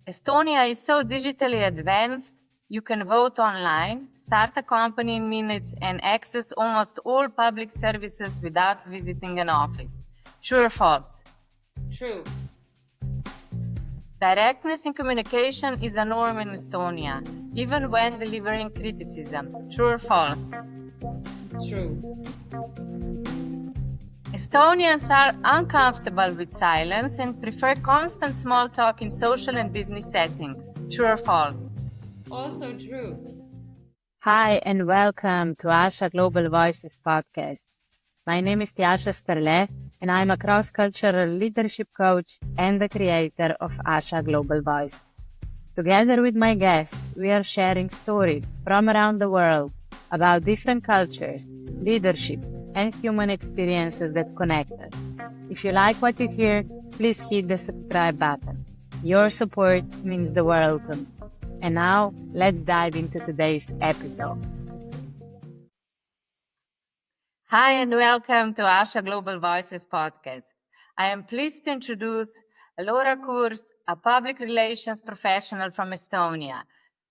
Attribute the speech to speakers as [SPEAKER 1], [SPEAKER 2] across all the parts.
[SPEAKER 1] Estonia is so digitally advanced, you can vote online, start a company in minutes, and access almost all public services without visiting an office. True or false?
[SPEAKER 2] True.
[SPEAKER 1] Directness in communication is a norm in Estonia, even when delivering criticism. True or false?
[SPEAKER 2] True.
[SPEAKER 1] Estonians are uncomfortable with silence and prefer constant small talk in social and business settings. True or false?
[SPEAKER 2] Also true.
[SPEAKER 3] Hi, and welcome to ASHA Global Voices podcast. My name is Tjasa Strle, and I'm a cross-cultural leadership coach and the creator of ASHA Global Voices. Together with my guests, we are sharing stories from around the world about different cultures, leadership, and human experiences that connect us. If you like what you hear, please hit the subscribe button. Your support means the world to me. And now, let's dive into today's episode.
[SPEAKER 1] Hi, and welcome to ASHA Global Voices podcast. I am pleased to introduce Laura Kurs, a public relations professional from Estonia,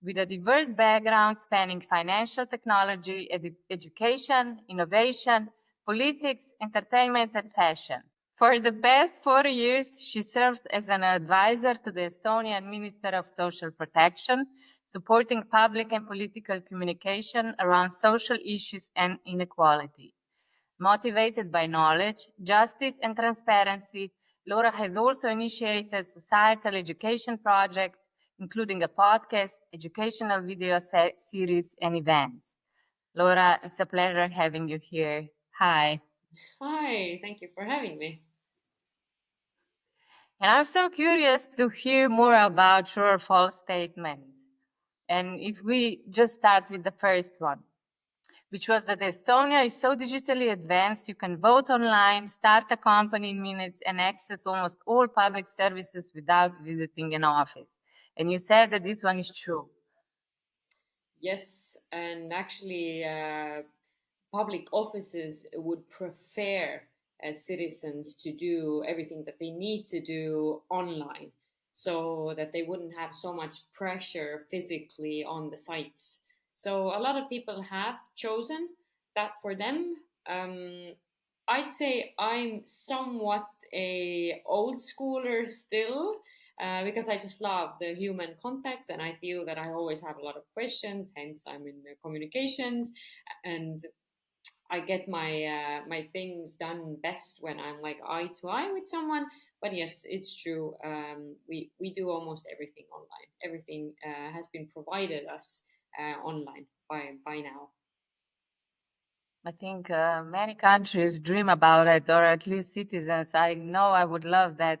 [SPEAKER 1] with a diverse background spanning financial technology, education, innovation, politics, entertainment, and fashion. For the past 4 years, she served as an advisor to the Estonian Minister of Social Protection, supporting public and political communication around social issues and inequality. Motivated by knowledge, justice, and transparency, Laura has also initiated societal education projects, including a podcast, educational video series, and events. Laura, it's a pleasure having you here. Hi.
[SPEAKER 2] Hi, thank you for having me.
[SPEAKER 1] And I'm so curious to hear more about true or false statements. And if we just start with the first one, which was that Estonia is so digitally advanced, you can vote online, start a company in minutes, and access almost all public services without visiting an office. And you said that this one is true.
[SPEAKER 2] Yes, and actually, public offices would prefer citizens to do everything that they need to do online so that they wouldn't have so much pressure physically on the sites. So a lot of people have chosen that for them. I'd say I'm somewhat a old schooler still, because I just love the human contact, and I feel that I always have a lot of questions. Hence, I'm in communications, and I get my things done best when I'm like eye to eye with someone. But yes, it's true. We do almost everything online. Everything has been provided us online by now.
[SPEAKER 1] I think many countries dream about it, or at least citizens. I know I would love that.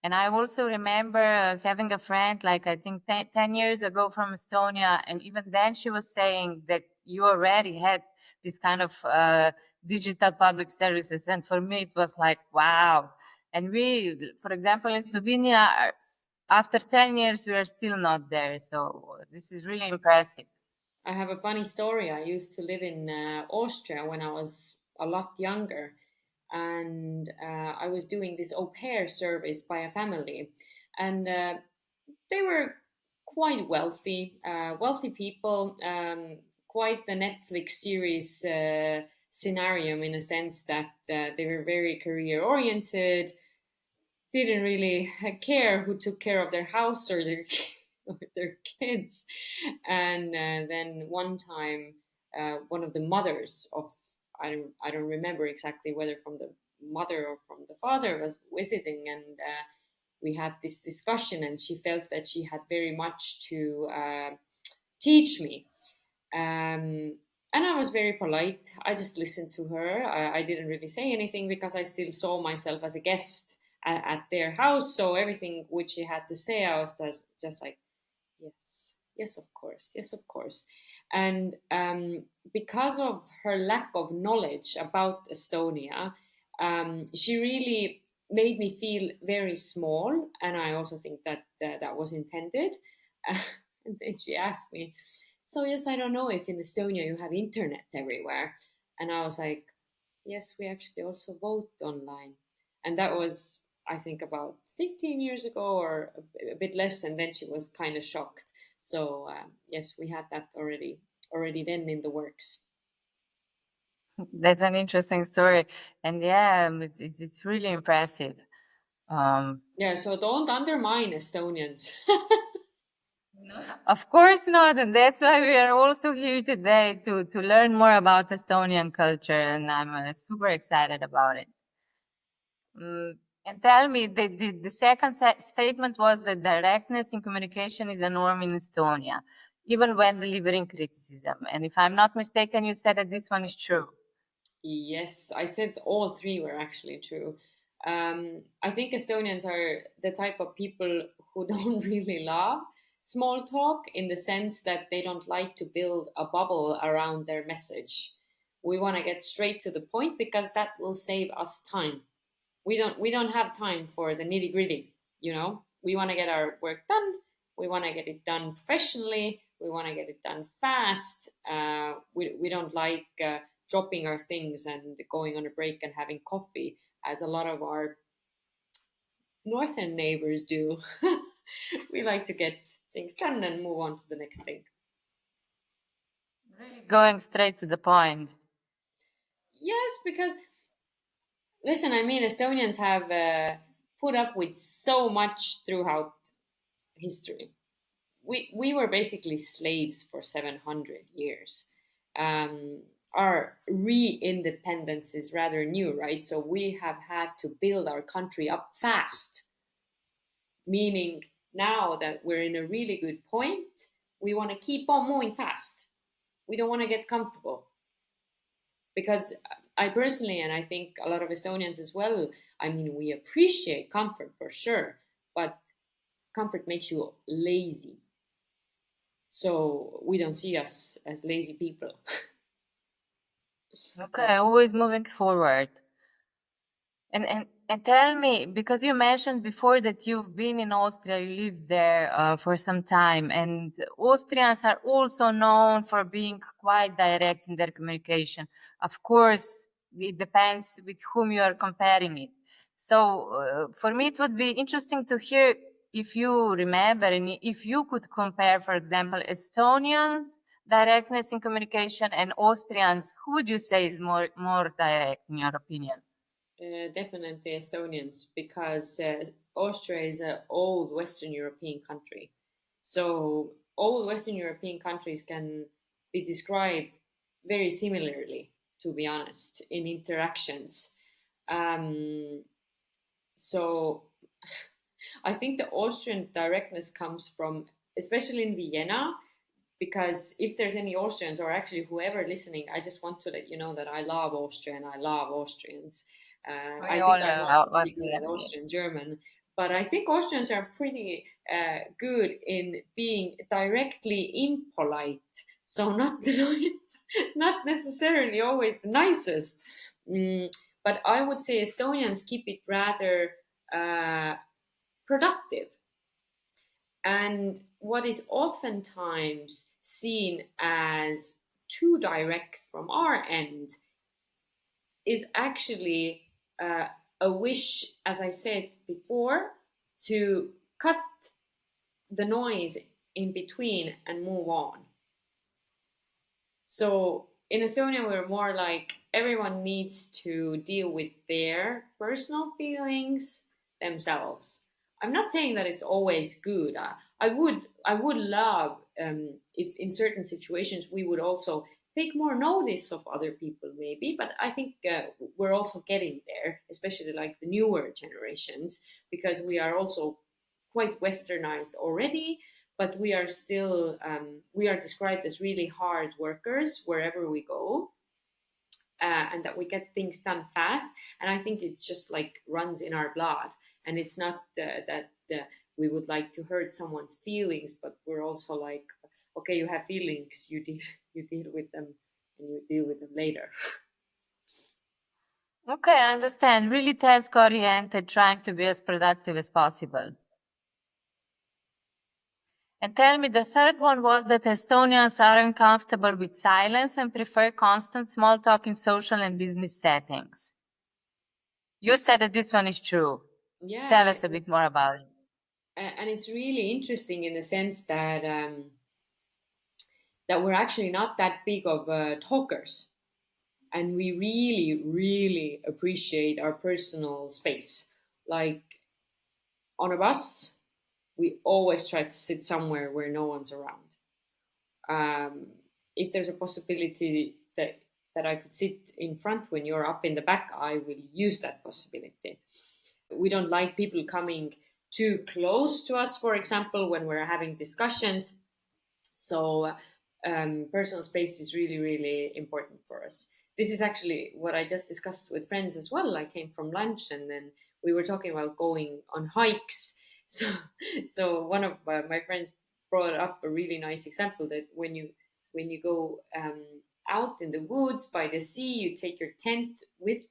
[SPEAKER 1] And I also remember having a friend, like I think 10 years ago from Estonia, and even then she was saying that you already had this kind of digital public services. And for me, it was like, wow. And we, for example, in Slovenia, after 10 years, we are still not there. So this is really impressive.
[SPEAKER 2] I have a funny story. I used to live in Austria when I was a lot younger, and I was doing this au pair service by a family, and they were quite wealthy, wealthy people, quite the Netflix series scenario in a sense that they were very career oriented, didn't really care who took care of their house or their or their kids. And then one time, one of the mothers of I don't remember exactly whether from the mother or from the father was visiting, and we had this discussion, and she felt that she had very much to teach me. And I was very polite. I just listened to her. I didn't really say anything because I still saw myself as a guest at their house. So everything which she had to say, I was just like, yes, yes, of course, yes, of course. And because of her lack of knowledge about Estonia, she really made me feel very small. And I also think that that was intended. And then she asked me, so yes, I don't know if in Estonia you have internet everywhere. And I was like, yes, we actually also vote online. And that was I think about 15 years ago or a bit less, and then she was kind of shocked. So yes, we had that already then in the works.
[SPEAKER 1] That's an interesting story. And yeah, it's really impressive.
[SPEAKER 2] Yeah, so don't undermine Estonians.
[SPEAKER 1] Of course not, and that's why we are also here today to learn more about Estonian culture, and I'm super excited about it. And tell me, the second statement was that directness in communication is a norm in Estonia, even when delivering criticism. And if I'm not mistaken, you said that this one is true.
[SPEAKER 2] Yes, I said all three were actually true. I think Estonians are the type of people who don't really love small talk in the sense that they don't like to build a bubble around their message. We want to get straight to the point because that will save us time. We don't have time for the nitty gritty. We want to get our work done. We want to get it done professionally. We want to get it done fast. We don't like dropping our things and going on a break and having coffee, as a lot of our northern neighbors do. We like to get things done and move on to the next thing.
[SPEAKER 1] Really going straight to the point.
[SPEAKER 2] Yes, because listen, I mean, Estonians have put up with so much throughout history. We were basically slaves for 700 years. Our re-independence is rather new, right? So we have had to build our country up fast, meaning now that we're in a really good point, we want to keep on moving fast. We don't want to get comfortable, because I personally, and I think a lot of Estonians as well, I mean, we appreciate comfort for sure, but comfort makes you lazy. So we don't see us as lazy people.
[SPEAKER 1] Okay, always moving forward. And tell me, because you mentioned before that you've been in Austria, you lived there for some time, and Austrians are also known for being quite direct in their communication. Of course, it depends with whom you are comparing it. So for me, it would be interesting to hear if you remember and if you could compare, for example, Estonians' directness in communication and Austrians, who would you say is more direct in your opinion?
[SPEAKER 2] Definitely Estonians, because Austria is an old Western European country. So old Western European countries can be described very similarly, to be honest, in interactions. Um, so I think the Austrian directness comes from, especially in Vienna, because if there's any Austrians or actually whoever listening, I just want to let you know that I love Austria and I love Austrians.
[SPEAKER 1] We
[SPEAKER 2] I
[SPEAKER 1] all
[SPEAKER 2] think I'm
[SPEAKER 1] know
[SPEAKER 2] also pretty good
[SPEAKER 1] Austria.
[SPEAKER 2] at Austrian German, but I think Austrians are pretty good in being directly impolite. So not not necessarily always the nicest, but I would say Estonians keep it rather productive. And what is oftentimes seen as too direct from our end is actually a wish, as I said before, to cut the noise in between and move on. So in Estonia, we're more like everyone needs to deal with their personal feelings themselves. I'm not saying that it's always good. I would love if in certain situations we would also take more notice of other people, maybe. But I think we're also getting there, especially like the newer generations, because we are also quite westernized already, but we are still we are described as really hard workers wherever we go, and that we get things done fast. And I think it's just like runs in our blood, and it's not that we would like to hurt someone's feelings, but we're also like, okay, you have feelings, you deal with them, and you deal with them later.
[SPEAKER 1] Okay, I understand. Really task oriented, trying to be as productive as possible. And tell me, the third one was that Estonians are uncomfortable with silence and prefer constant small talk in social and business settings. You said that this one is true.
[SPEAKER 2] Yeah,
[SPEAKER 1] Tell us a bit more about it.
[SPEAKER 2] and it's really interesting in the sense that that we're actually not that big of talkers, and we really, really appreciate our personal space. Like on a bus, we always try to sit somewhere where no one's around. Um, if there's a possibility that I could sit in front when you're up in the back, I will use that possibility. We don't like people coming too close to us, for example, when we're having discussions. So personal space is really, really important for us. This is actually what I just discussed with friends as well. I came from lunch and then we were talking about going on hikes. So, so one of my friends brought up a really nice example that when you go out in the woods by the sea, you take your tent with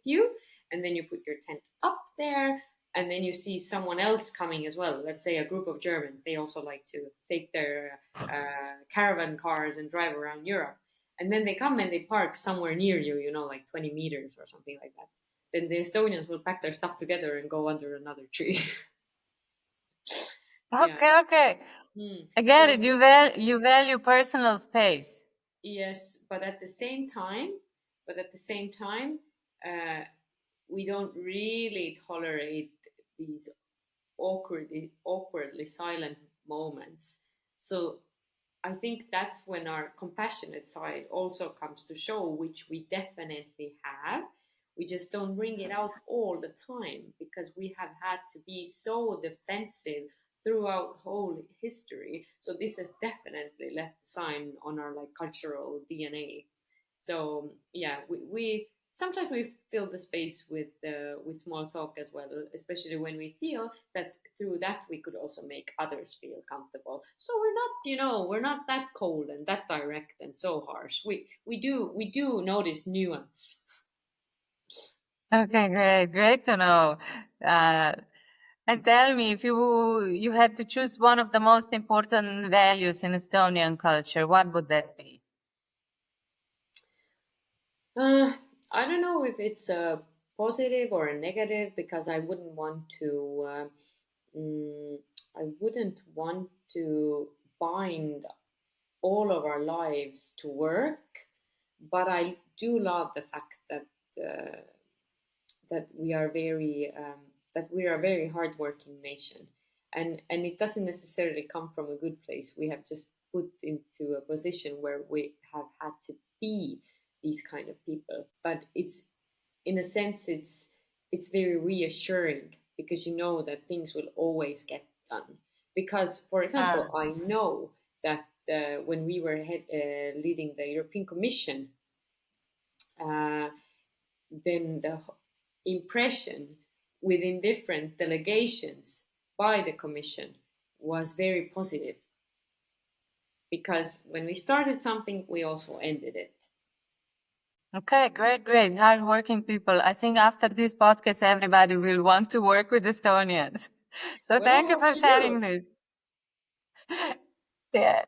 [SPEAKER 2] you, and then you put your tent up there, and then you see someone else coming as well. Let's say a group of Germans. They also like to take their caravan cars and drive around Europe. And then they come and they park somewhere near you, like 20 meters or something like that. Then the Estonians will pack their stuff together and go under another tree. Yeah.
[SPEAKER 1] Okay. I get it.
[SPEAKER 2] So,
[SPEAKER 1] You value personal space.
[SPEAKER 2] yes, but at the same time, uh, we don't really tolerate these awkwardly silent moments. So I think that's when our compassionate side also comes to show, which we definitely have. We just don't bring it out all the time because we have had to be so defensive throughout whole history. So this has definitely left a sign on our like cultural DNA. So yeah, we sometimes we fill the space with small talk as well, especially when we feel that through that we could also make others feel comfortable. So we're not that cold and that direct and so harsh. We do notice nuance.
[SPEAKER 1] Okay, great to know. Uh, and tell me, if you had to choose one of the most important values in Estonian culture, what would that be?
[SPEAKER 2] Uh, I don't know if it's a positive or a negative because I wouldn't want to. Mm, I wouldn't want to bind all of our lives to work, but I do love the fact uh, that we are a very hardworking nation, and it doesn't necessarily come from a good place. We have just put into a position where we have had to be these kind of people, but it's in a sense it's very reassuring because you know that things will always get done. Because, for example,
[SPEAKER 1] Ah,
[SPEAKER 2] I know that when we were leading the European Commission, uh, then the impression within different delegations by the Commission was very positive because when we started something, we also ended it.
[SPEAKER 1] okay, great. Hardworking people. I think after this podcast, everybody will want to work with Estonians. So
[SPEAKER 2] Well, I
[SPEAKER 1] thank you
[SPEAKER 2] hope
[SPEAKER 1] for
[SPEAKER 2] you do.
[SPEAKER 1] sharing this. Yeah.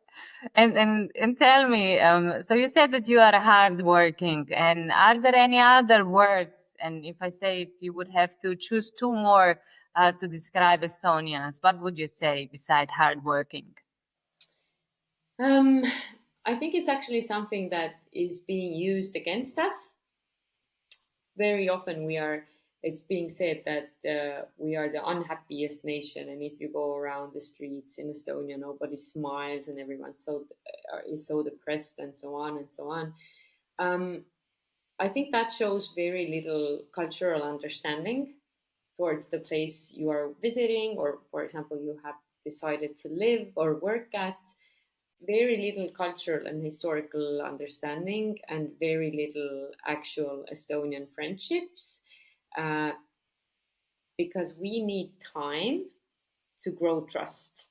[SPEAKER 1] And tell me, so you said that you are hardworking, and are there any other words? And if I say if you would have to choose two more to describe Estonians, what would you say beside hardworking?
[SPEAKER 2] Um, I think it's actually something that is being used against us. Very often it's being said that we are the unhappiest nation, and if you go around the streets in Estonia, nobody smiles and everyone is so depressed and so on and so on. Um, I think that shows very little cultural understanding towards the place you are visiting, or, for example, you have decided to live or work at. Very little cultural and historical understanding, and very little actual Estonian friendships, uh, because we need time to grow trust.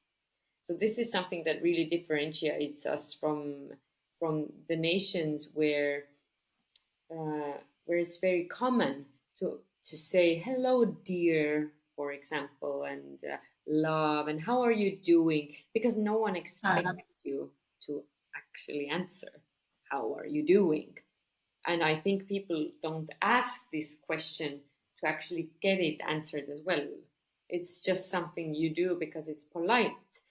[SPEAKER 2] So this is something that really differentiates us from the nations where it's very common to say hello, dear, for example, and love, and how are you doing, because no one expects you to actually answer how are you doing. And I think people don't ask this question to actually get it answered as well. It's just something you do because it's polite.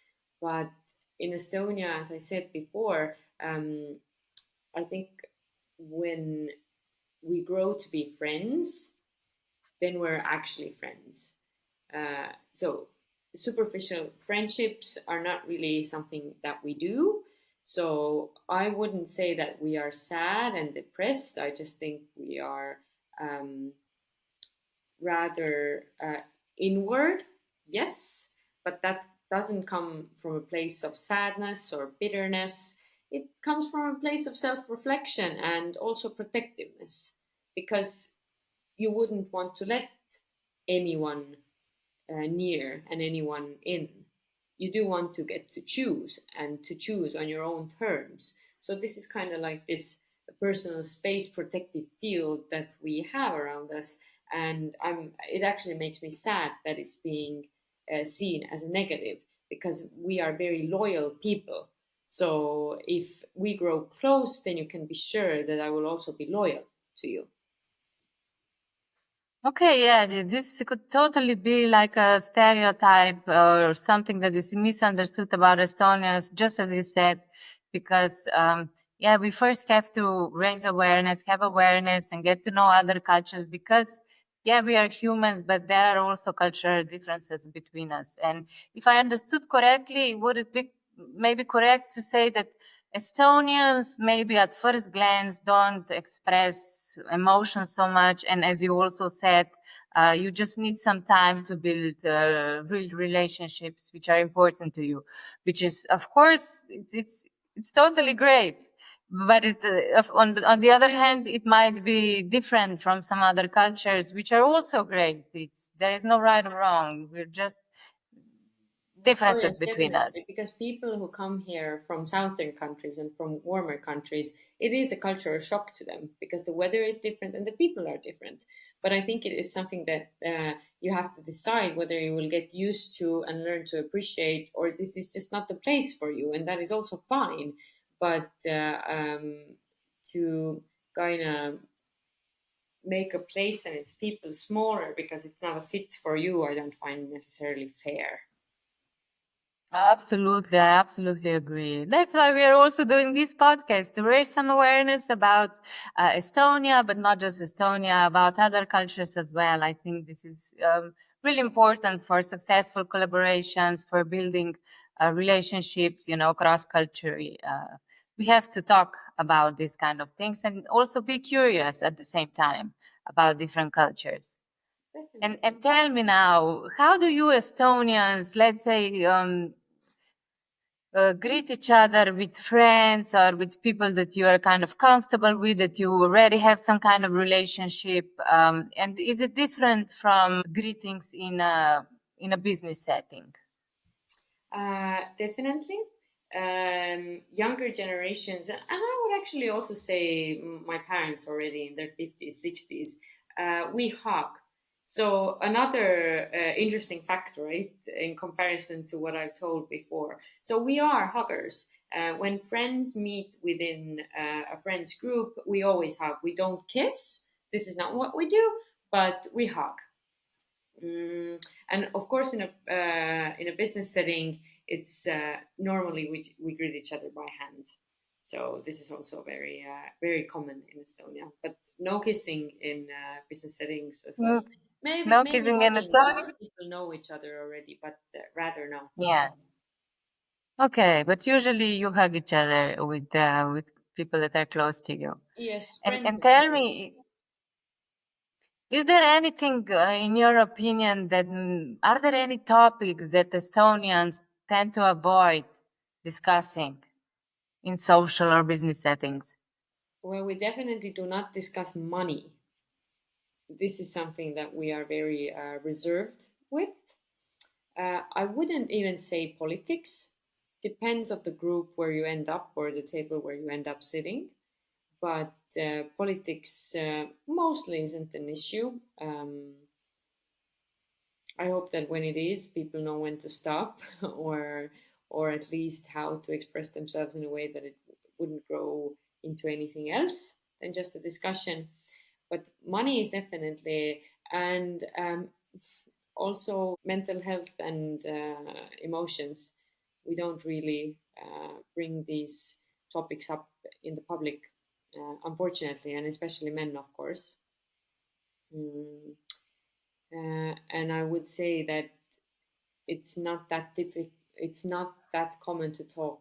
[SPEAKER 2] But in Estonia, as I said before, I think when we grow to be friends, then we're actually friends. So superficial friendships are not really something that we do. So I wouldn't say that we are sad and depressed. I just think we are um, rather inward, yes, but that doesn't come from a place of sadness or bitterness. It comes from a place of self reflection and also protectiveness, because you wouldn't want to let anyone near and anyone in. You do want to get to choose and to choose on your own terms. So this is kind of like this personal space protective field that we have around us, and it actually makes me sad that it's being seen as a negative, because we are very loyal people. So if we grow close, then you can be sure that I will also be loyal to you.
[SPEAKER 1] Okay, yeah, this could totally be like a stereotype or something that is misunderstood about Estonians, just as you said, because yeah, we first have to raise awareness, have awareness, and get to know other cultures, because yeah, we are humans, but there are also cultural differences between us. And if I understood correctly, would it be maybe correct to say that Estonians maybe at first glance don't express emotions so much, and as you also said, you just need some time to build real relationships which are important to you, which is, of course, it's totally great. But on the other hand, it might be different from some other cultures, which are also great. There is no right or wrong. We're just
[SPEAKER 2] Oh
[SPEAKER 1] differences
[SPEAKER 2] yes,
[SPEAKER 1] between
[SPEAKER 2] definitely.
[SPEAKER 1] us.
[SPEAKER 2] Because people who come here from southern countries and from warmer countries, it is a cultural shock to them because the weather is different and the people are different. But I think it is something that you have to decide whether you will get used to and learn to appreciate, or this is just not the place for you, and that is also fine. But to kind of make a place and its people smaller because it's not a fit for you, I don't find necessarily fair.
[SPEAKER 1] Absolutely, I absolutely agree. That's why we are also doing this podcast to raise some awareness about Estonia, but not just Estonia, about other cultures as well. I think this is really important for successful collaborations, for building relationships, cross-culturally. We have to talk about these kind of things and also be curious at the same time about different cultures.
[SPEAKER 2] Definitely.
[SPEAKER 1] And tell me now, how do you Estonians, let's say, greet each other with friends or with people that you are kind of comfortable with, that you already have some kind of relationship? And is it different from greetings in a business setting?
[SPEAKER 2] Definitely. Younger generations, and I would actually also say my parents already in their 50s, 60s, we hug. So another interesting factor, right, in comparison to what I've told before. So we are huggers. When friends meet within a friends group, we always hug. We don't kiss. This is not what we do, but we hug. And of course, in a business setting, it's normally we greet each other by hand. So this is also very common in Estonia. But no kissing in business settings as well.
[SPEAKER 1] Mm,
[SPEAKER 2] Maybe
[SPEAKER 1] No
[SPEAKER 2] maybe
[SPEAKER 1] kissing in
[SPEAKER 2] hugging if
[SPEAKER 1] Estonia?
[SPEAKER 2] people know each other already, but rather no.
[SPEAKER 1] Yeah. Okay, but usually you hug each other with people that are close to you.
[SPEAKER 2] Yes,
[SPEAKER 1] And
[SPEAKER 2] friends
[SPEAKER 1] and
[SPEAKER 2] of
[SPEAKER 1] tell
[SPEAKER 2] course.
[SPEAKER 1] me, is there anything, in your opinion, are there any topics that Estonians tend to avoid discussing in social or business settings?
[SPEAKER 2] Well, we definitely do not discuss money. This is something that we are very reserved with. I wouldn't even say politics. Depends of the group where you end up or the table where you end up sitting. But politics mostly isn't an issue. I hope that when it is, people know when to stop, or at least how to express themselves in a way that it wouldn't grow into anything else than just a discussion. But money is definitely And also mental health and emotions. We don't really bring these topics up in the public, unfortunately, and especially men, of course. Mm, and I would say that it's not that it's not that common to talk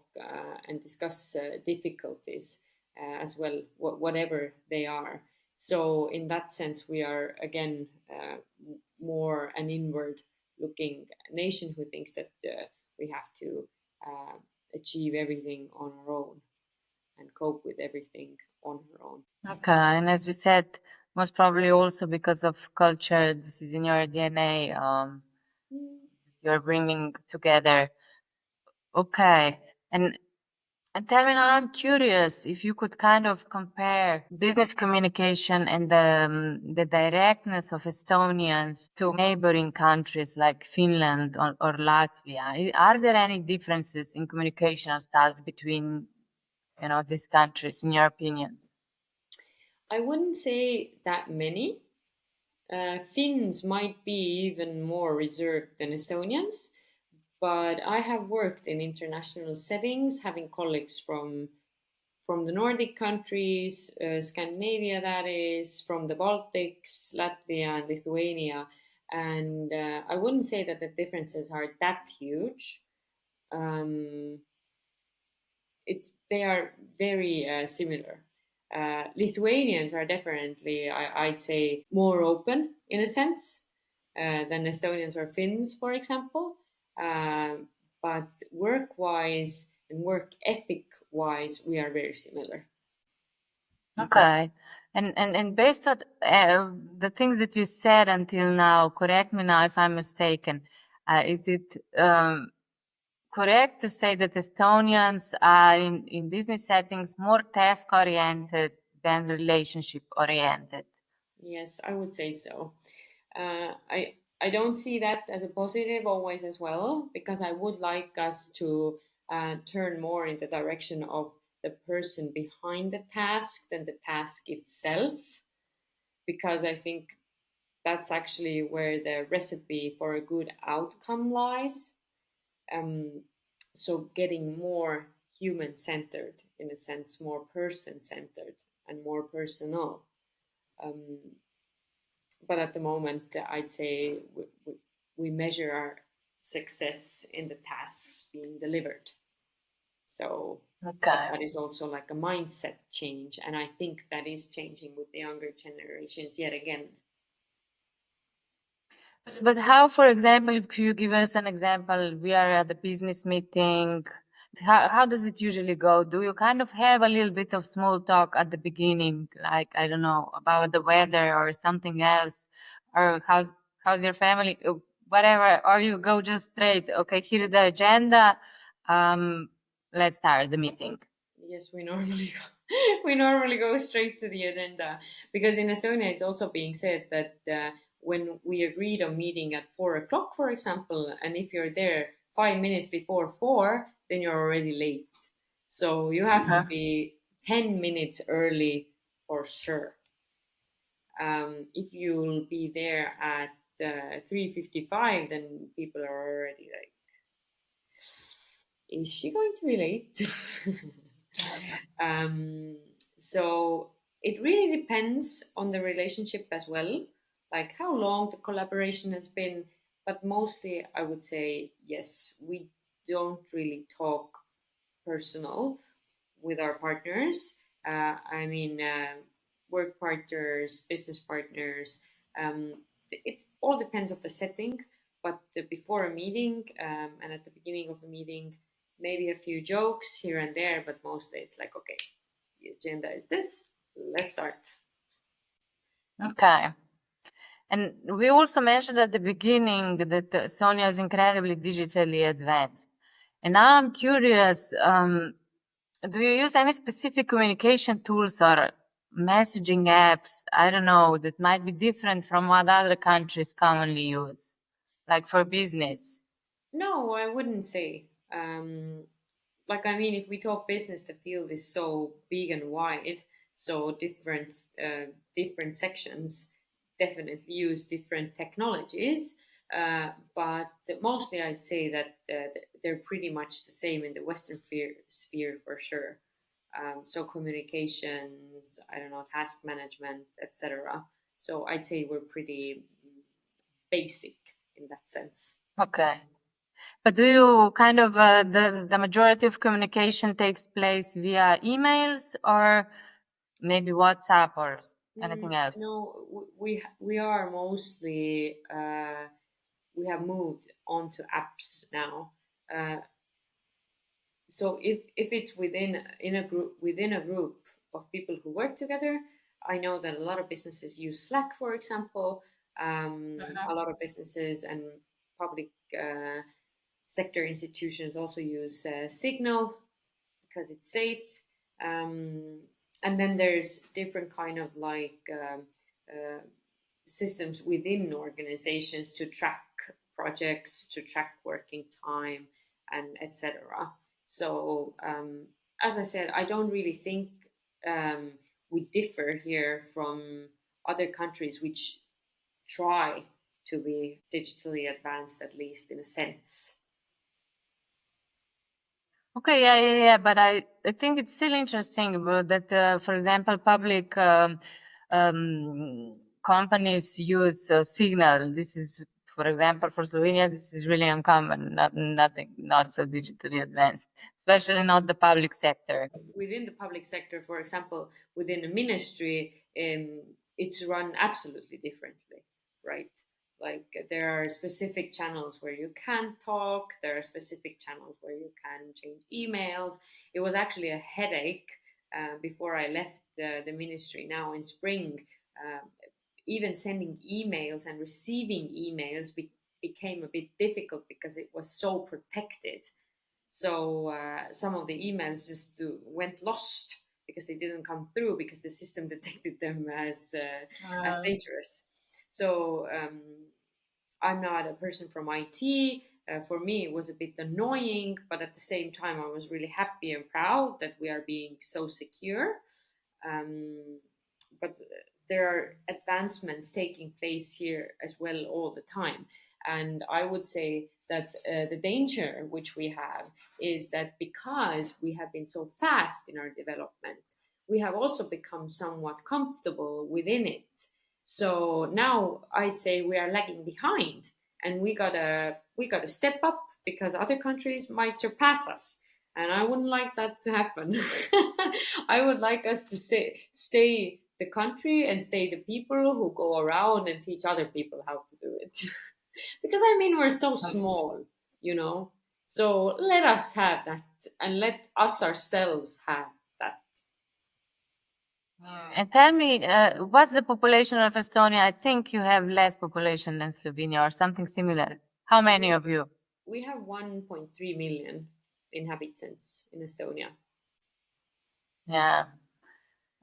[SPEAKER 2] and discuss difficulties as well, whatever they are. So in that sense, we are again more an inward looking nation who thinks that we have to uh, achieve everything on our own and cope with everything on our own.
[SPEAKER 1] Okay, and as you said, most probably also because of culture, this is in your DNA, you're bringing together. Okay, and and tell me now, I'm curious if you could kind of compare business communication and the directness of Estonians to neighboring countries like Finland or Latvia. Are there any differences in communication styles between, these countries, in your opinion?
[SPEAKER 2] I wouldn't say that many. Finns might be even more reserved than Estonians, but I have worked in international settings, having colleagues from the Nordic countries, Scandinavia, that is, from the Baltics, Latvia, and Lithuania. And I wouldn't say that the differences are that huge. Um, they are very similar. Lithuanians are definitely, I'd say, more open in a sense than Estonians or Finns, for example. But work-wise and work ethic-wise, we are very similar.
[SPEAKER 1] Okay. And based on the things that you said until now, correct me now if I'm mistaken, is it correct to say that Estonians are in business settings more task oriented than relationship oriented?
[SPEAKER 2] Yes, I would say so. I don't see that as a positive always as well, because I would like us to turn more in the direction of the person behind the task than the task itself, because I think that's actually where the recipe for a good outcome lies. Um, so getting more human centered, in a sense, more person centered and more personal. Um, but at the moment, I'd say we measure our success in the tasks being delivered. So
[SPEAKER 1] Okay.
[SPEAKER 2] that is also like a mindset change, and I think that is changing with the younger generations yet again.
[SPEAKER 1] But how, for example, if you give us an example, we are at the business meeting. How does it usually go? Do you kind of have a little bit of small talk at the beginning, like, I don't know, about the weather or something else, or how's your family, whatever, or you go just straight, okay, here's the agenda, um, let's start the meeting.
[SPEAKER 2] Yes, we normally we normally go straight to the agenda, because in Estonia it's also being said that when we agreed on meeting at 4 o'clock, for example, and if you're there 5 minutes before 4, then you're already late. So you have to be 10 minutes early for sure. If you'll be there at 3:55, then people are already like, is she going to be late? um, so it really depends on the relationship as well, like how long the collaboration has been. But mostly, I would say yes, we don't really talk personal with our partners. I mean, work partners, business partners. It all depends of the setting, but before a meeting and at the beginning of a meeting, maybe a few jokes here and there, but mostly it's like, okay, the agenda is this. Let's start.
[SPEAKER 1] Okay. And we also mentioned at the beginning that Sonia is incredibly digitally advanced. And now I'm curious, do you use any specific communication tools or messaging apps, I don't know, that might be different from what other countries commonly use, like for business?
[SPEAKER 2] No, I wouldn't say. Like, I mean, if we talk business, the field is so big and wide, so different sections. definitely use different technologies, but mostly I'd say that they're pretty much the same in the Western sphere for sure. So communications, I don't know, task management, etc. So I'd say we're pretty basic in that sense.
[SPEAKER 1] Okay. But do you kind of, does the majority of communication takes place via emails or maybe WhatsApp or anything else?
[SPEAKER 2] No, we are mostly we have moved on to apps now. So if it's within a group of people who work together, I know that a lot of businesses use Slack, for example. A lot of businesses and public sector institutions also use Signal because it's safe. And then there's different kind of systems within organizations to track projects, to track working time, and etc. So as I said, I don't really think we differ here from other countries which try to be digitally advanced, at least in a sense.
[SPEAKER 1] Okay, yeah. But I think it's still interesting about that, for example, public companies use Signal. This is, for example, for Slovenia, this is really uncommon, not so digitally advanced, especially not the public sector.
[SPEAKER 2] Within the public sector, for example, within a ministry, it's run absolutely differently, right? Like there are specific channels where you can talk, there are specific channels where you can change emails. It was actually a headache before I left the ministry now in spring. Even sending emails and receiving emails became a bit difficult because it was so protected. So some of the emails just went lost because they didn't come through because the system detected them as dangerous. So I'm not a person from IT. For me, it was a bit annoying, but at the same time, I was really happy and proud that we are being so secure. But there are advancements taking place here as well all the time. And I would say that the danger which we have is that because we have been so fast in our development, we have also become somewhat comfortable within it. So now I'd say we are lagging behind, and we gotta step up because other countries might surpass us, and I wouldn't like that to happen. I would like us to stay the country and stay the people who go around and teach other people how to do it. Because I mean, we're so small, you know. So let us have that, and let us ourselves have that.
[SPEAKER 1] And tell me, what's the population of Estonia? I think you have less population than Slovenia or something similar. How many of you?
[SPEAKER 2] We have 1.3 million inhabitants in Estonia.
[SPEAKER 1] Yeah.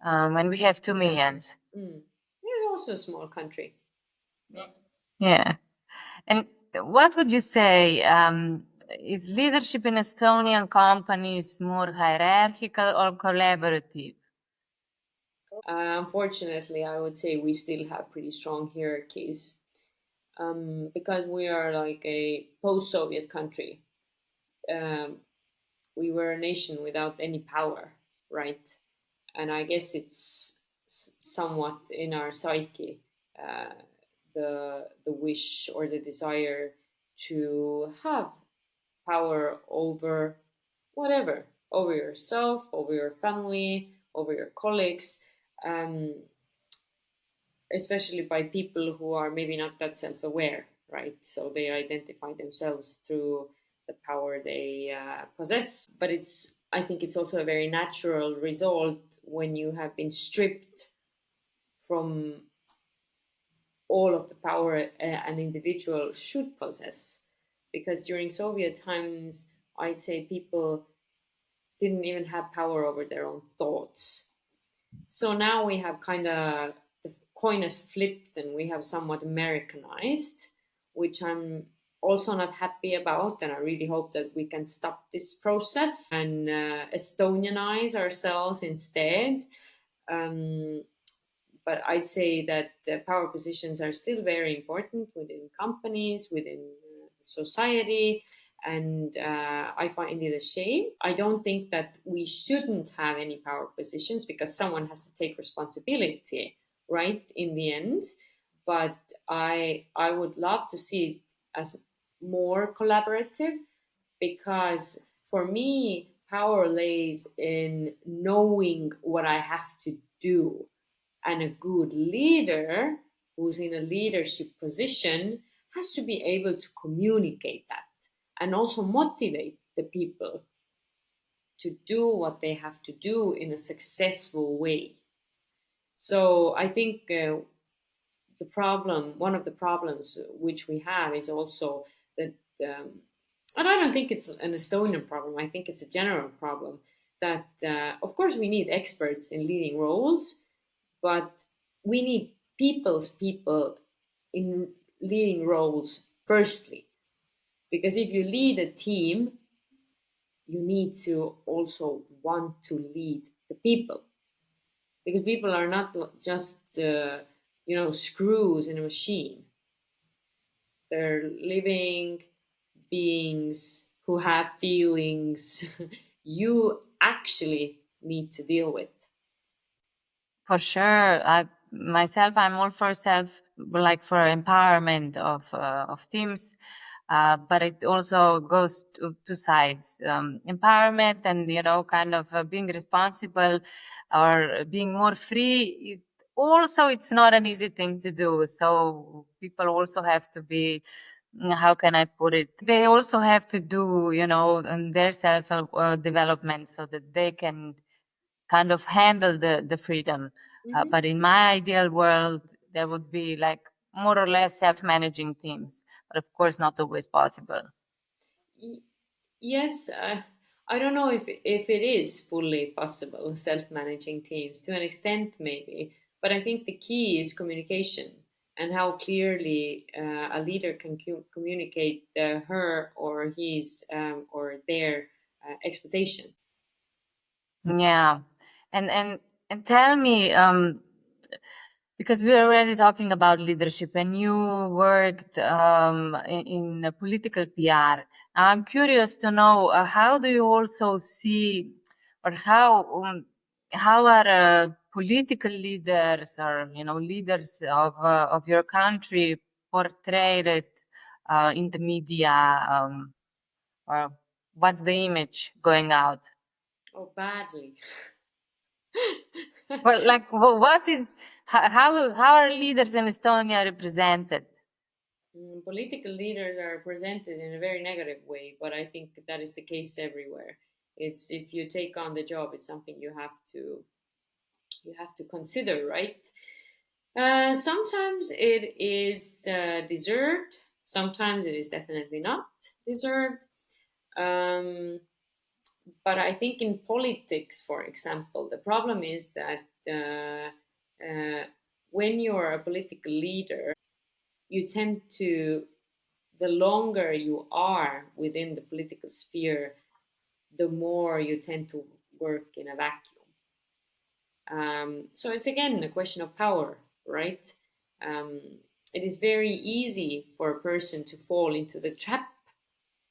[SPEAKER 1] And we have 2 millions.
[SPEAKER 2] We're also a small country.
[SPEAKER 1] Yeah. And what would you say? Is leadership in Estonian companies more hierarchical or collaborative?
[SPEAKER 2] Unfortunately, I would say we still have pretty strong hierarchies because we are like a post-Soviet country. Um, we were a nation without any power, right? And I guess it's somewhat in our psyche, uh, the wish or the desire to have power over whatever, over yourself, over your family, over your colleagues, um, especially by people who are maybe not that self-aware, right? So they identify themselves through the power they possess. But I think it's also a very natural result when you have been stripped from all of the power an individual should possess. Because during Soviet times, I'd say people didn't even have power over their own thoughts. So now we have kind of the coin has flipped and we have somewhat Americanized, which I'm also not happy about. And I really hope that we can stop this process and Estonianize ourselves instead. but I'd say that the power positions are still very important within companies, within society, and I find it a shame. I don't think that we shouldn't have any power positions because someone has to take responsibility, right, in the end. But I would love to see it as more collaborative, because for me, power lays in knowing what I have to do. And a good leader who's in a leadership position has to be able to communicate that and also motivate the people to do what they have to do in a successful way. So I think one of the problems which we have is also that, and I don't think it's an Estonian problem, I think it's a general problem, that of course we need experts in leading roles, but we need people's people in leading roles firstly. Because if you lead a team, you need to also want to lead the people. Because people are not just, screws in a machine. They're living beings who have feelings you actually need to deal with.
[SPEAKER 1] For sure. I'm all for for empowerment of teams. But it also goes to two sides, empowerment and, kind of being responsible or being more free. It's not an easy thing to do. So people also have to be, how can I put it? They also have to do, their self development so that they can kind of handle the freedom.
[SPEAKER 2] Mm-hmm.
[SPEAKER 1] But in my ideal world, there would be like more or less self-managing teams, but of course not always possible.
[SPEAKER 2] Yes, I don't know if it is fully possible, self-managing teams to an extent maybe, but I think the key is communication and how clearly a leader can communicate her or his or their expectation.
[SPEAKER 1] Yeah. And tell me, because we're already talking about leadership and you worked in a political PR. I'm curious to know, how do you also see, or how are political leaders or, leaders of your country portrayed in the media, or what's the image going out?
[SPEAKER 2] Oh, badly.
[SPEAKER 1] Well, like, what is, how are leaders in Estonia represented?
[SPEAKER 2] Political leaders are presented in a very negative way, but I think that is the case everywhere. It's if you take on the job, it's something you have to consider, right? Sometimes it is deserved. Sometimes it is definitely not deserved. Um, but I think in politics, for example, the problem is that when you're a political leader, you tend to, the longer you are within the political sphere, the more you tend to work in a vacuum. So it's again a question of power, right? Um, it is very easy for a person to fall into the trap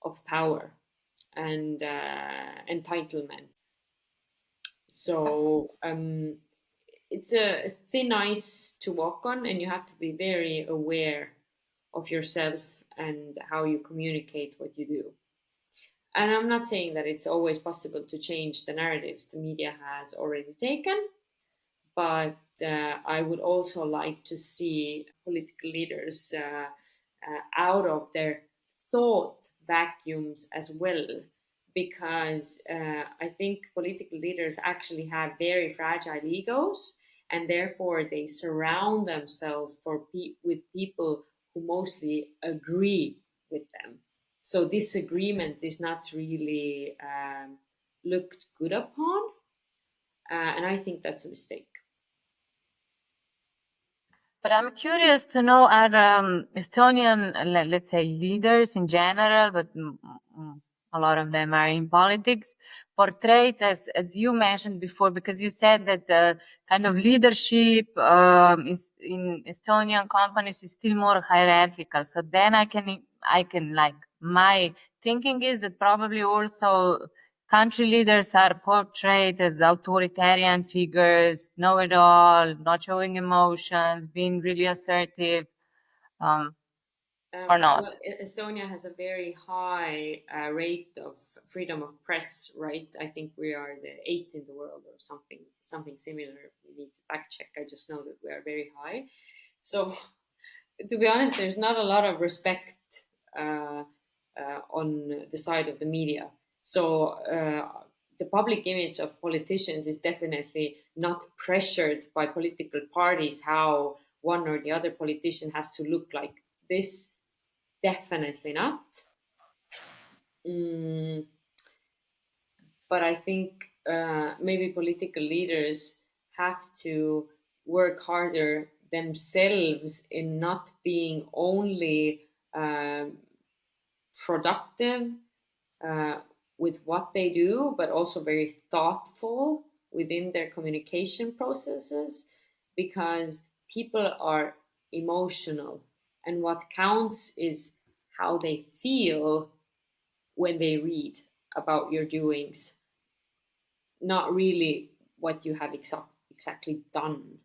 [SPEAKER 2] of power and entitlement. So it's a thin ice to walk on, and you have to be very aware of yourself and how you communicate what you do. And I'm not saying that it's always possible to change the narratives the media has already taken, but I would also like to see political leaders out of their thought vacuums as well, because I think political leaders actually have very fragile egos, and therefore they surround themselves with people who mostly agree with them. So disagreement is not really looked good upon, and I think that's a mistake.
[SPEAKER 1] But I'm curious to know, are Estonian, let's say, leaders in general, but a lot of them are in politics, portrayed as you mentioned before, because you said that the kind of leadership is in Estonian companies is still more hierarchical. So then I can like, my thinking is that probably also country leaders are portrayed as authoritarian figures, know it all, not showing emotions, being really assertive, or not.
[SPEAKER 2] Well, Estonia has a very high rate of freedom of press, right? I think we are the 8th in the world or something similar. We need to fact check. I just know that we are very high. So, to be honest, there's not a lot of respect on the side of the media. So the public image of politicians is definitely not pressured by political parties how one or the other politician has to look like. This definitely not. But I think maybe political leaders have to work harder themselves in not being only productive with what they do, but also very thoughtful within their communication processes, because people are emotional, and what counts is how they feel when they read about your doings, not really what you have exactly done,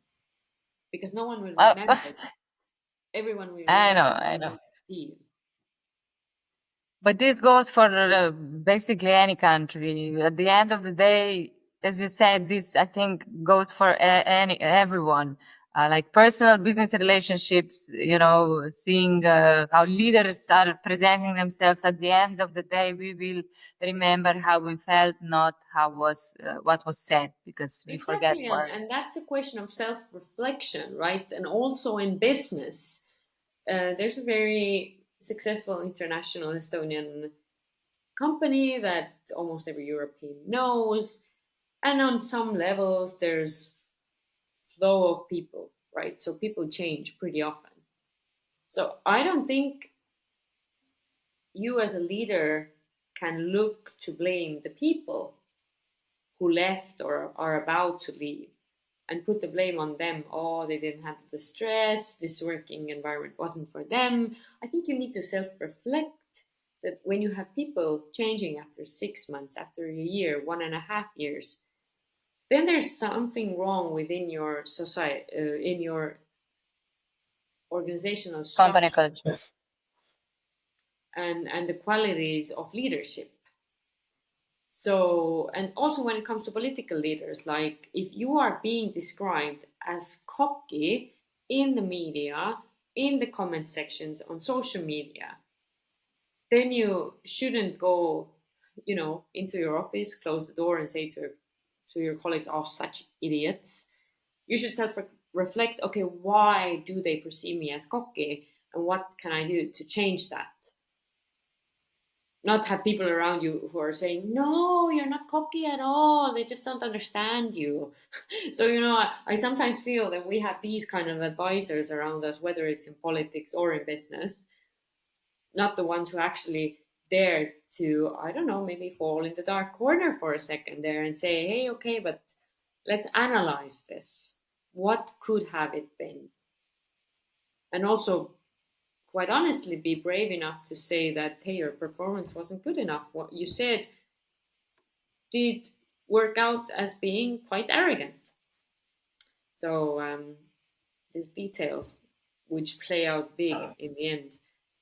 [SPEAKER 2] because no one will remember that. Everyone will remember
[SPEAKER 1] I know.
[SPEAKER 2] feel.
[SPEAKER 1] But this goes for basically any country. At the end of the day, as you said, this I think goes for everyone. Like personal business relationships, seeing how leaders are presenting themselves. At the end of the day, we will remember how we felt, not how was what was said, because we forget
[SPEAKER 2] Exactly,
[SPEAKER 1] words.
[SPEAKER 2] and that's a question of self-reflection, right? And also in business, there's a very successful international Estonian company that almost every European knows, and on some levels, there's flow of people, right? So people change pretty often. So I don't think you as a leader can look to blame the people who left or are about to leave and put the blame on them. Oh, they didn't handle the stress, this working environment wasn't for them. I think you need to self-reflect that when you have people changing after 6 months, after a year, 1.5 years, then there's something wrong within your society, in your organizational
[SPEAKER 1] Company
[SPEAKER 2] structure,
[SPEAKER 1] culture.
[SPEAKER 2] and the qualities of leadership. So, and also when it comes to political leaders, like if you are being described as cocky in the media, in the comment sections on social media, then you shouldn't go, into your office, close the door, and say to your colleagues, "Oh, such idiots." You should self-reflect. Okay, why do they perceive me as cocky, and what can I do to change that? Not have people around you who are saying, "No, you're not cocky at all. They just don't understand you." So, I sometimes feel that we have these kind of advisors around us, whether it's in politics or in business, not the ones who actually dare to, I don't know, maybe fall in the dark corner for a second there and say, "Hey, okay, but let's analyze this. What could have it been?" And also, quite honestly, be brave enough to say that, "Hey, your performance wasn't good enough. What you said did work out as being quite arrogant." So these details, which play out big in the end,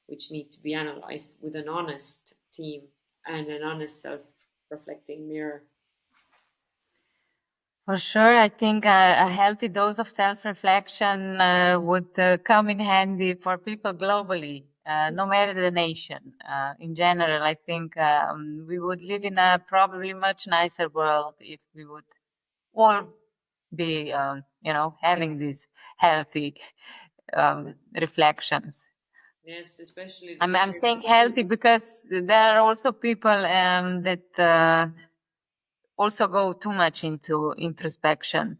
[SPEAKER 2] which need to be analyzed with an honest team and an honest self-reflecting mirror.
[SPEAKER 1] For sure, I think a healthy dose of self-reflection would come in handy for people globally, no matter the nation. In general, I think we would live in a probably much nicer world if we would all be, having these healthy reflections.
[SPEAKER 2] Yes, especially the
[SPEAKER 1] I'm saying healthy because there are also people that also go too much into introspection,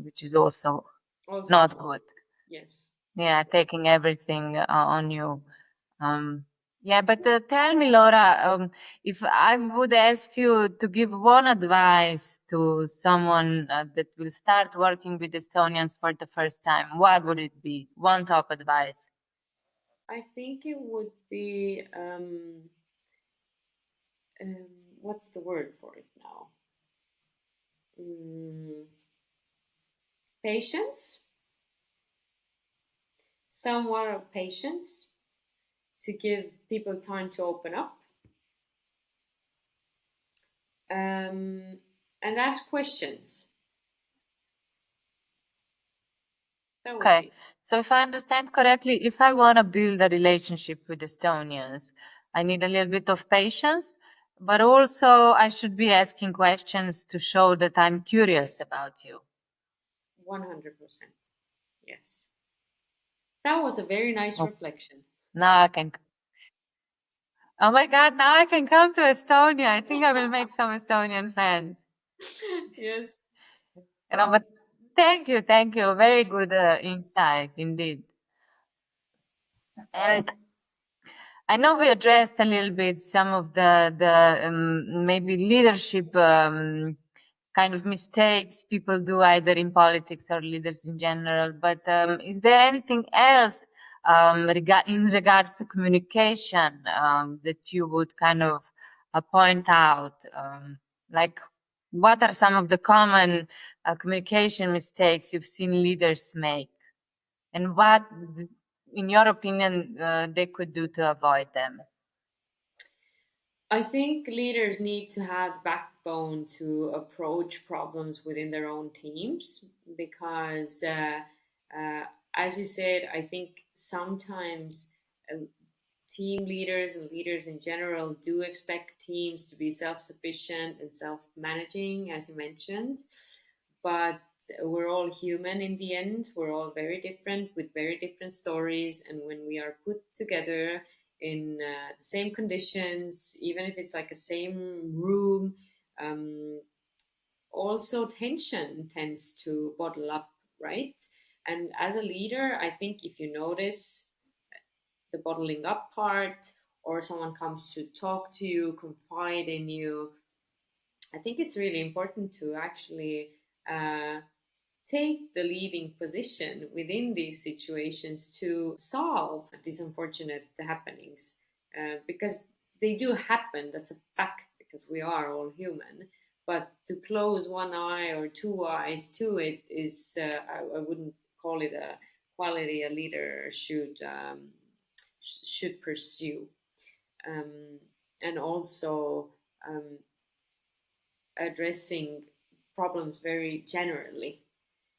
[SPEAKER 1] which is also not good.
[SPEAKER 2] Yes.
[SPEAKER 1] Yeah, taking everything on you. Um, Yeah, but tell me, Laura, if I would ask you to give one advice to someone that will start working with Estonians for the first time, what would it be? One top advice.
[SPEAKER 2] I think it would be what's the word for it now? Mm, patience, somewhat of patience to give people time to open up, and ask questions. That would
[SPEAKER 1] Okay.
[SPEAKER 2] be
[SPEAKER 1] So if I understand correctly, if I want to build a relationship with Estonians, I need a little bit of patience, but also I should be asking questions to show that I'm curious about you.
[SPEAKER 2] 100%. Yes. That was a very nice
[SPEAKER 1] Oh,
[SPEAKER 2] reflection.
[SPEAKER 1] now I can. Oh my God, now I can come to Estonia. I think I will make some Estonian friends.
[SPEAKER 2] Yes.
[SPEAKER 1] But thank you, thank you. Very good insight indeed. And I know we addressed a little bit some of the maybe leadership kind of mistakes people do either in politics or leaders in general. But is there anything else in regards to communication that you would kind of point out? Like, what are some of the common communication mistakes you've seen leaders make, and what, in your opinion, they could do to avoid them?
[SPEAKER 2] I think leaders need to have backbone to approach problems within their own teams because, uh, as you said, I think sometimes team leaders and leaders in general do expect teams to be self sufficient and self managing, as you mentioned. But we're all human in the end. We're all very different with very different stories. And when we are put together in the same conditions, even if it's like a same room, um, also tension tends to bottle up, right? And as a leader, I think if you notice the bottling up part, or someone comes to talk to you, confide in you, I think it's really important to actually uh, take the leading position within these situations to solve these unfortunate happenings because they do happen. That's a fact because we are all human. But to close one eye or two eyes to it is, I wouldn't call it a quality a leader should pursue. Um, and also um, addressing problems very generally.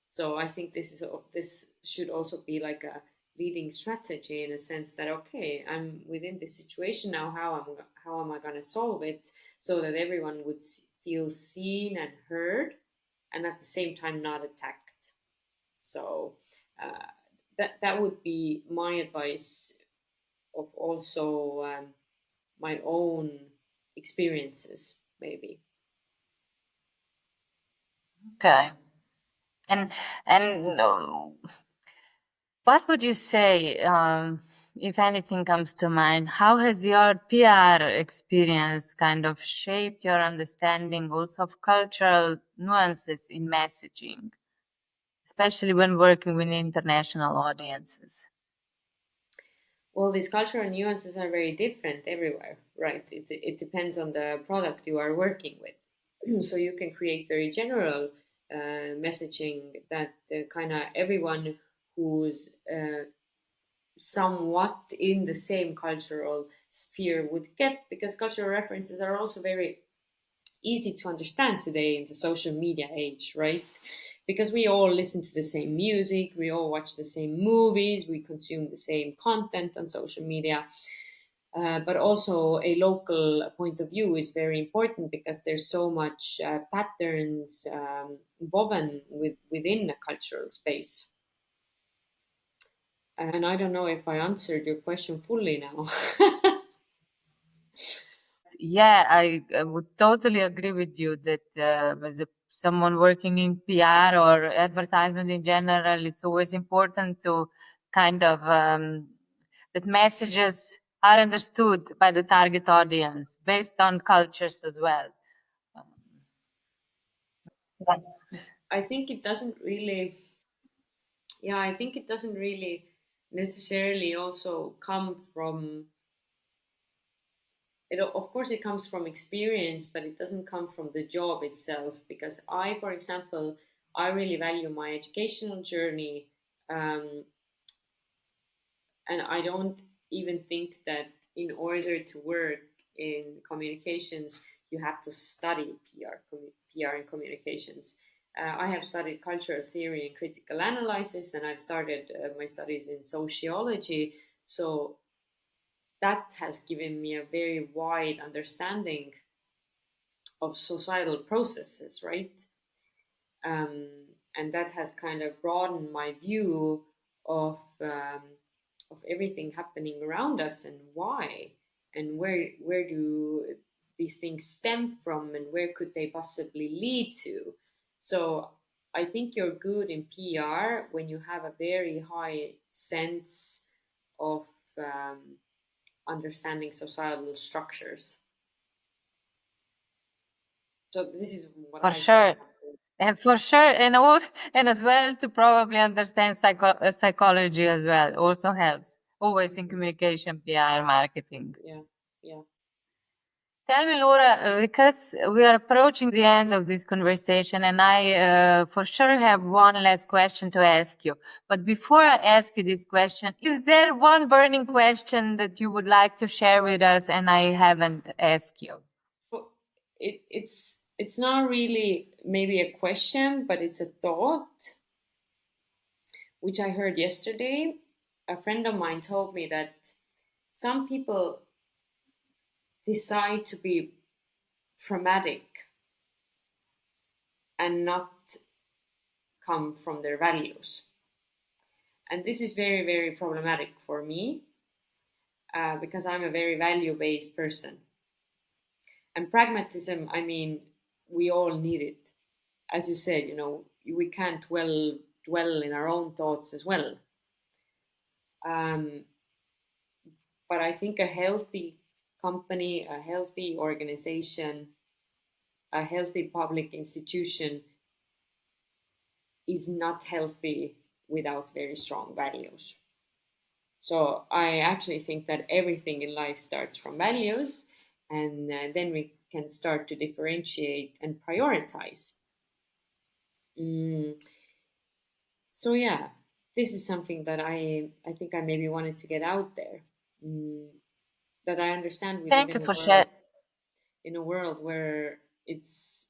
[SPEAKER 2] So I think this should also be like a leading strategy in a sense that okay, I'm within this situation now. How am I going to solve it so that everyone would feel seen and heard, and at the same time not attacked. So uh, that would be my advice of also my own experiences, maybe.
[SPEAKER 1] Okay. And what would you say, if anything comes to mind? How has your PR experience kind of shaped your understanding also of cultural nuances in messaging, especially when working with international audiences?
[SPEAKER 2] Well, these cultural nuances are very different everywhere, right? It depends on the product you are working with. So you can create very general messaging that kind of everyone who's somewhat in the same cultural sphere would get, because cultural references are also very easy to understand today in the social media age, right? Because we all listen to the same music, we all watch the same movies, we consume the same content on social media. But also a local point of view is very important because there's so much patterns woven within a cultural space. And I don't know if I answered your question fully now.
[SPEAKER 1] Yeah, I would totally agree with you that as someone working in PR or advertisement in general, it's always important to kind of that messages are understood by the target audience based on cultures as well?
[SPEAKER 2] I think it doesn't really, yeah, I think it doesn't really necessarily also come from, it, of course, it comes from experience, but it doesn't come from the job itself. Because I, for example, I really value my educational journey. Um, and I don't even think that in order to work in communications, you have to study PR and communications. I have studied cultural theory and critical analysis, and I've started my studies in sociology. So that has given me a very wide understanding of societal processes, right? Um, and that has kind of broadened my view of everything happening around us, and why, and where do these things stem from, and where could they possibly lead to. So I think you're good in PR when you have a very high sense of understanding societal structures. So this is what
[SPEAKER 1] For
[SPEAKER 2] I
[SPEAKER 1] sure.
[SPEAKER 2] think.
[SPEAKER 1] And for sure, and as well to probably understand psychology as well also helps. Always in communication, PR, marketing.
[SPEAKER 2] Yeah, yeah.
[SPEAKER 1] Tell me, Laura, because we are approaching the end of this conversation, and I for sure have one last question to ask you. But before I ask you this question, is there one burning question that you would like to share with us and I haven't asked you?
[SPEAKER 2] Well, it's not really maybe a question, but it's a thought which I heard yesterday. A friend of mine told me that some people decide to be pragmatic and not come from their values. And this is very, very problematic for me because I'm a very value based person. And pragmatism, I mean, we all need it. As you said, we can't dwell in our own thoughts as well. Um, but I think a healthy company, a healthy organization, a healthy public institution is not healthy without very strong values. So I actually think that everything in life starts from values, and then we can start to differentiate and prioritize. Mm. So yeah, this is something that I think I maybe wanted to get out there. Mm. That I understand we live
[SPEAKER 1] Thank you
[SPEAKER 2] in
[SPEAKER 1] for sharing.
[SPEAKER 2] a world where it's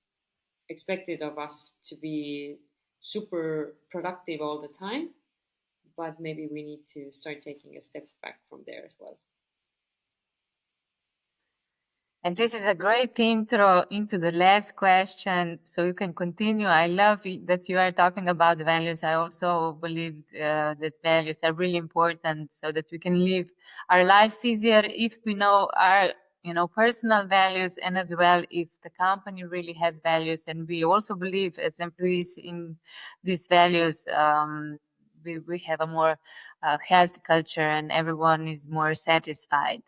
[SPEAKER 2] expected of us to be super productive all the time, but maybe we need to start taking a step back from there as well.
[SPEAKER 1] And this is a great intro into the last question, so you can continue. I love that you are talking about values. I also believe that values are really important so that we can live our lives easier if we know our personal values, and as well if the company really has values and we also believe as employees in these values. We have a more healthy culture and everyone is more satisfied.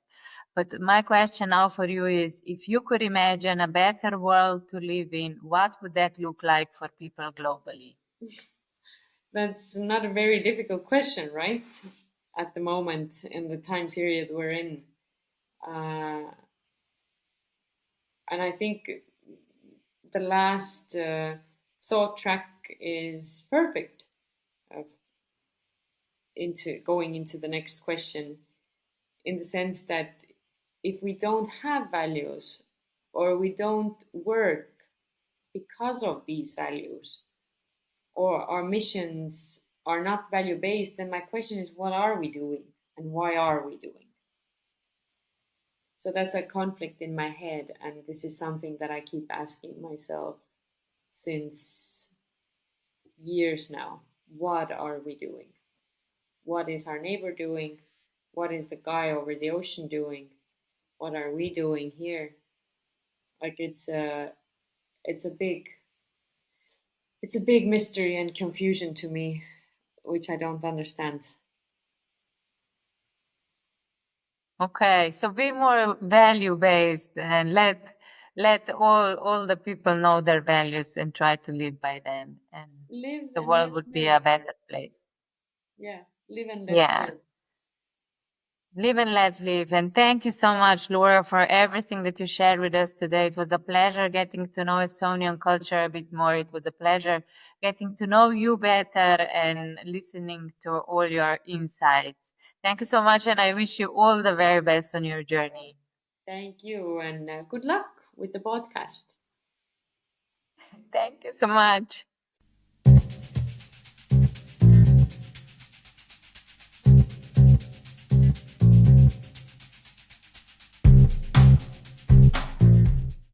[SPEAKER 1] But my question now for you is, if you could imagine a better world to live in, what would that look like for people globally?
[SPEAKER 2] That's not a very difficult question, right? At the moment, in the time period we're in. Uh, and I think the last thought track is perfect into going into the next question, in the sense that if we don't have values or we don't work because of these values, or our missions are not value based, then my question is, what are we doing and why are we doing? So that's a conflict in my head, and this is something that I keep asking myself since years now. What are we doing? What is our neighbor doing? What is the guy over the ocean doing? What are we doing here? Like it's a big mystery and confusion to me, which I don't understand.
[SPEAKER 1] Okay, so be more value-based and let all the people know their values and try to live by them, and
[SPEAKER 2] Live
[SPEAKER 1] the
[SPEAKER 2] and
[SPEAKER 1] world
[SPEAKER 2] let
[SPEAKER 1] would be
[SPEAKER 2] live.
[SPEAKER 1] a better place.
[SPEAKER 2] Yeah, live and let
[SPEAKER 1] Yeah.
[SPEAKER 2] live.
[SPEAKER 1] Live and let live. And thank you so much, Laura, for everything that you shared with us today. It was a pleasure getting to know Estonian culture a bit more. It was a pleasure getting to know you better and listening to all your insights. Thank you so much, and I wish you all the very best on your journey.
[SPEAKER 2] Thank you, and good luck with the podcast.
[SPEAKER 1] Thank you so much.